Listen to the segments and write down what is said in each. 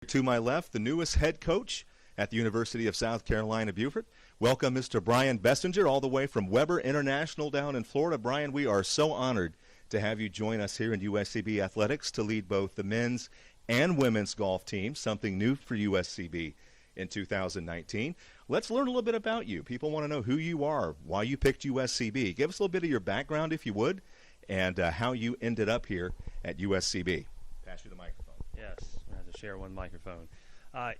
To my left, the newest head coach at the University of South Carolina, Beaufort. Welcome, Mr. Bryan Bessinger, all the way from Weber International down in Florida. Bryan, we are so honored to have you join us here in USCB Athletics to lead both the men's and women's golf teams, something new for USCB in 2019. Let's learn a little bit about you. People want to know who you are, why you picked USCB. Give us a little bit of your background, if you would, and how you ended up here at USCB. Pass you the microphone. Yes, I have to share one microphone.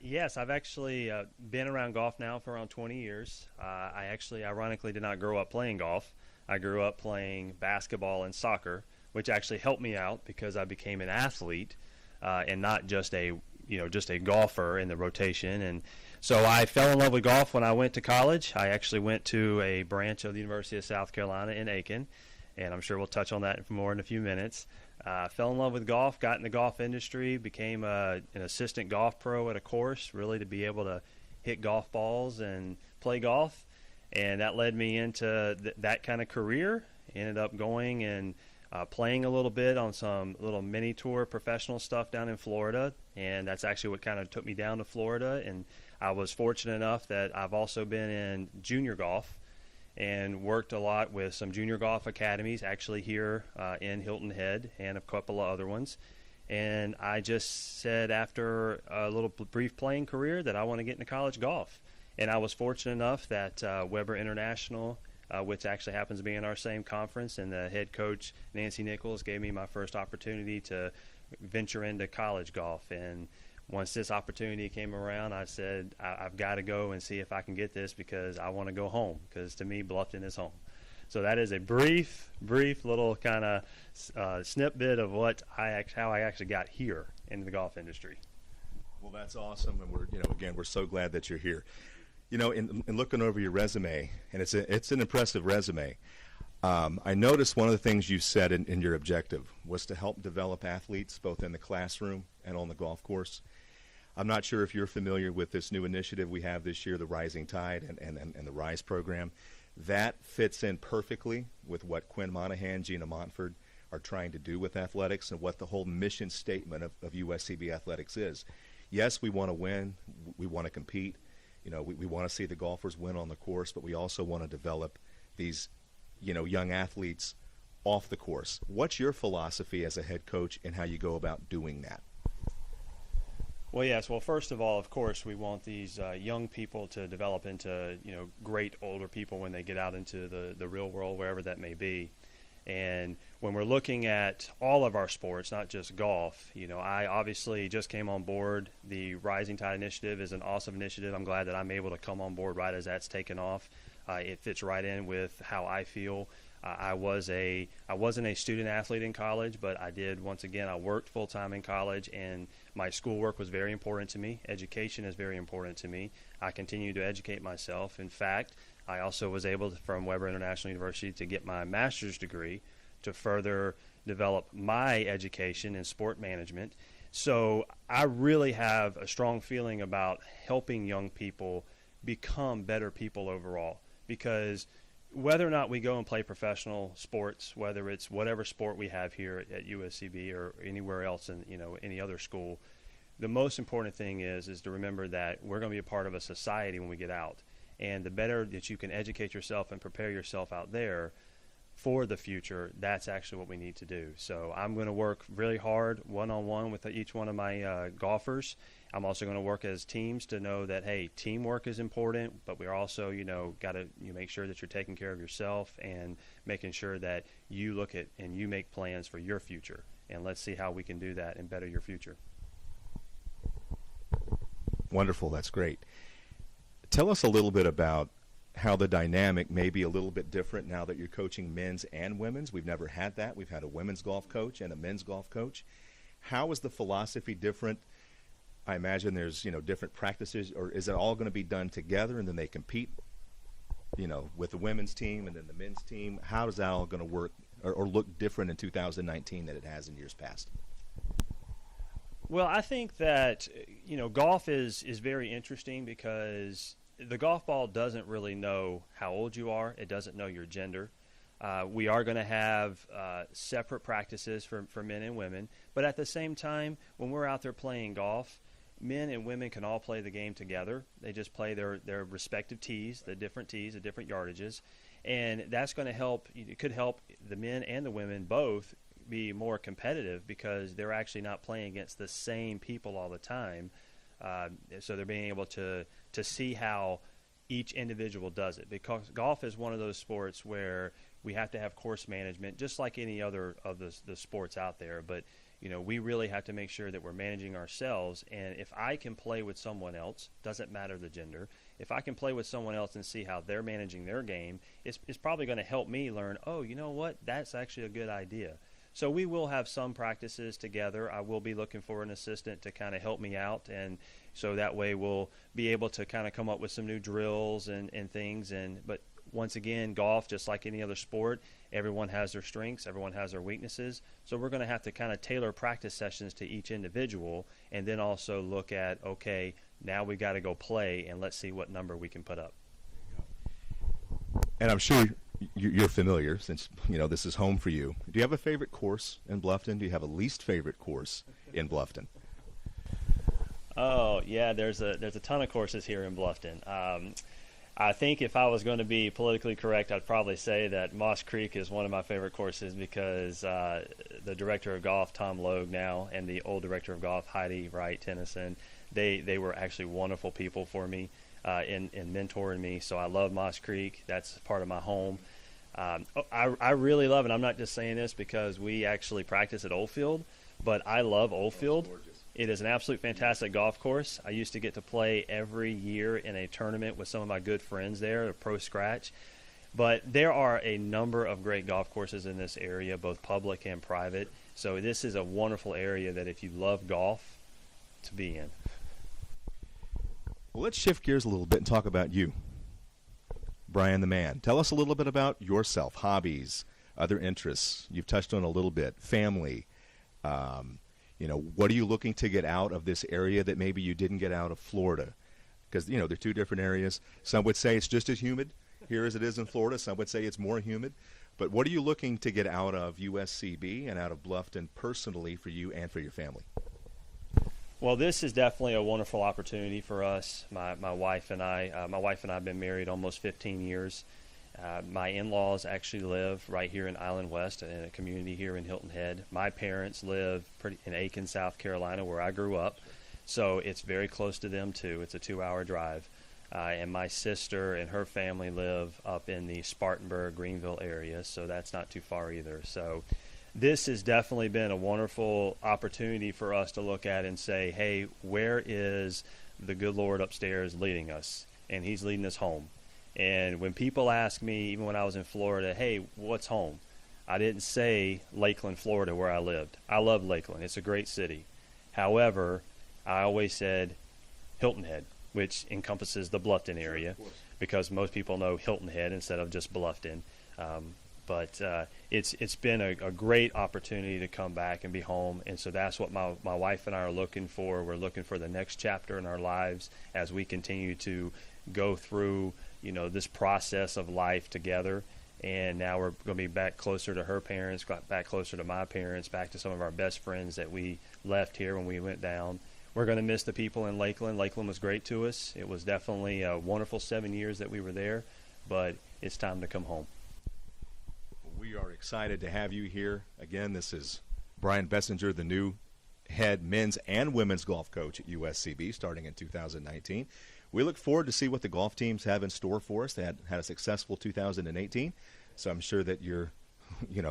Yes, I've actually been around golf now for around 20 years. I actually, ironically, did not grow up playing golf. I grew up playing basketball and soccer, which actually helped me out because I became an athlete and not just a golfer in the rotation. And so I fell in love with golf when I went to college. I actually went to a branch of the University of South Carolina in Aiken, and I'm sure we'll touch on that more in a few minutes. Fell in love with golf, got in the golf industry, became an assistant golf pro at a course, really to be able to hit golf balls and play golf. And that led me into that kind of career. Ended up going and playing a little bit on some little mini tour professional stuff down in Florida. And that's actually what kind of took me down to Florida. And I was fortunate enough that I've also been in junior golf and worked a lot with some junior golf academies, actually here in Hilton Head and a couple of other ones. And I just said after a little brief playing career that I want to get into college golf. And I was fortunate enough that Weber International, which actually happens to be in our same conference, and the head coach, Nancy Nichols, gave me my first opportunity to venture into college golf. And once this opportunity came around, I said, I've got to go and see if I can get this because I want to go home, because to me, Bluffton is home. So that is a brief little kind of snippet of how I actually got here into the golf industry. Well, that's awesome, and we're so glad that you're here. In looking over your resume, and it's an impressive resume. I noticed one of the things you said in your objective was to help develop athletes both in the classroom and on the golf course. I'm not sure if you're familiar with this new initiative we have this year, the Rising Tide and the RISE program. That fits in perfectly with what Quinn Monahan, Gina Montford are trying to do with athletics and what the whole mission statement of USCB Athletics is. Yes, we want to win. We want to compete. We want to see the golfers win on the course, but we also want to develop these young athletes off the course. What's your philosophy as a head coach and how you go about doing that? Well, yes. Well, first of all, of course, we want these young people to develop into great older people when they get out into the real world, wherever that may be. And when we're looking at all of our sports, not just golf, I obviously just came on board. The Rising Tide Initiative is an awesome initiative. I'm glad that I'm able to come on board right as that's taken off. It fits right in with how I feel. I wasn't a student athlete in college, but I worked full time in college, and my schoolwork was very important to me. Education is very important to me. I continue to educate myself. In fact, I also was able from Weber International University to get my master's degree to further develop my education in sport management. So I really have a strong feeling about helping young people become better people overall, because whether or not we go and play professional sports, whether it's whatever sport we have here at USCB or anywhere else in any other school, the most important thing is to remember that we're going to be a part of a society when we get out. And the better that you can educate yourself and prepare yourself out there for the future, that's actually what we need to do. So I'm going to work really hard one-on-one with each one of my golfers. I'm also going to work as teams to know that, hey, teamwork is important, but we're also, got to make sure that you're taking care of yourself and making sure that you look at and you make plans for your future. And let's see how we can do that and better your future. Wonderful. That's great. Tell us a little bit about how the dynamic may be a little bit different now that you're coaching men's and women's. We've never had that. We've had a women's golf coach and a men's golf coach. How is the philosophy different? I imagine there's, different practices, or is it all going to be done together and then they compete, with the women's team and then the men's team? How is that all going to work or look different in 2019 than it has in years past? Well, I think that, golf is very interesting because the golf ball doesn't really know how old you are. It doesn't know your gender. We are going to have separate practices for men and women. But at the same time, when we're out there playing golf, men and women can all play the game together. They just play their respective tees, the different yardages. And that's going to help, it could help the men and the women both be more competitive because they're actually not playing against the same people all the time. So they're being able to see how each individual does it, because golf is one of those sports where we have to have course management just like any other of the sports out there. But we really have to make sure that we're managing ourselves. And if I can play with someone else, doesn't matter the gender, if I can play with someone else and see how they're managing their game, it's probably going to help me learn, oh, you know what, that's actually a good idea. So we will have some practices together. I will be looking for an assistant to kind of help me out, and so that way we'll be able to kind of come up with some new drills and things. But once again, golf, just like any other sport, everyone has their strengths, everyone has their weaknesses. So we're going to have to kind of tailor practice sessions to each individual, and then also look at, okay, now we got to go play, and let's see what number we can put up. And I'm sure you're familiar, since this is home for you. Do you have a favorite course in Bluffton? Do you have a least favorite course in Bluffton? Oh yeah, there's a ton of courses here in Bluffton. I think if I was going to be politically correct, I'd probably say that Moss Creek is one of my favorite courses because the director of golf, Tom Logue now, and the old director of golf, Heidi Wright Tennyson, they were actually wonderful people for me in mentoring me. So I love Moss Creek. That's part of my home. I really love it. I'm not just saying this because we actually practice at Oldfield, but I love Oldfield. It is an absolute fantastic golf course. I used to get to play every year in a tournament with some of my good friends there, a pro scratch. But there are a number of great golf courses in this area, both public and private. So this is a wonderful area that if you love golf, to be in. Well, let's shift gears a little bit and talk about you, Bryan the man. Tell us a little bit about yourself, hobbies, other interests. You've touched on a little bit, family. What are you looking to get out of this area that maybe you didn't get out of Florida? Because, they're two different areas. Some would say it's just as humid here as it is in Florida. Some would say it's more humid. But what are you looking to get out of USCB and out of Bluffton personally for you and for your family? Well, this is definitely a wonderful opportunity for us. My wife and I have been married almost 15 years. My in-laws actually live right here in Island West in a community here in Hilton Head. My parents live in Aiken, South Carolina, where I grew up. So it's very close to them, too. It's a 2-hour drive. And my sister and her family live up in the Spartanburg, Greenville area, so that's not too far either. So this has definitely been a wonderful opportunity for us to look at and say, hey, where is the good Lord upstairs leading us? And he's leading us home. And when people ask me, even when I was in Florida, hey, what's home? I didn't say Lakeland, Florida, where I lived. I love Lakeland. It's a great city. However, I always said Hilton Head, which encompasses the Bluffton area, because most people know Hilton Head instead of just Bluffton. But it's been a great opportunity to come back and be home. And so that's what my wife and I are looking for. We're looking for the next chapter in our lives as we continue to go through this process of life together. And now we're going to be back closer to her parents, back closer to my parents, back to some of our best friends that we left here when we went down. We're going to miss the people in Lakeland. Lakeland was great to us. It was definitely a wonderful 7 years that we were there, but it's time to come home. We are excited to have you here. Again, this is Bryan Bessinger, the new head men's and women's golf coach at USCB starting in 2019. We look forward to see what the golf teams have in store for us. They had a successful 2018, so I'm sure that you're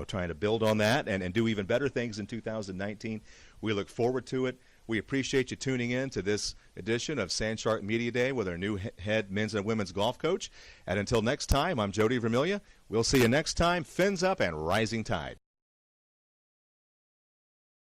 trying to build on that and do even better things in 2019. We look forward to it. We appreciate you tuning in to this edition of Sandshark Media Day with our new head men's and women's golf coach. And until next time, I'm Jody Vermiglia. We'll see you next time. Fins up and rising tide.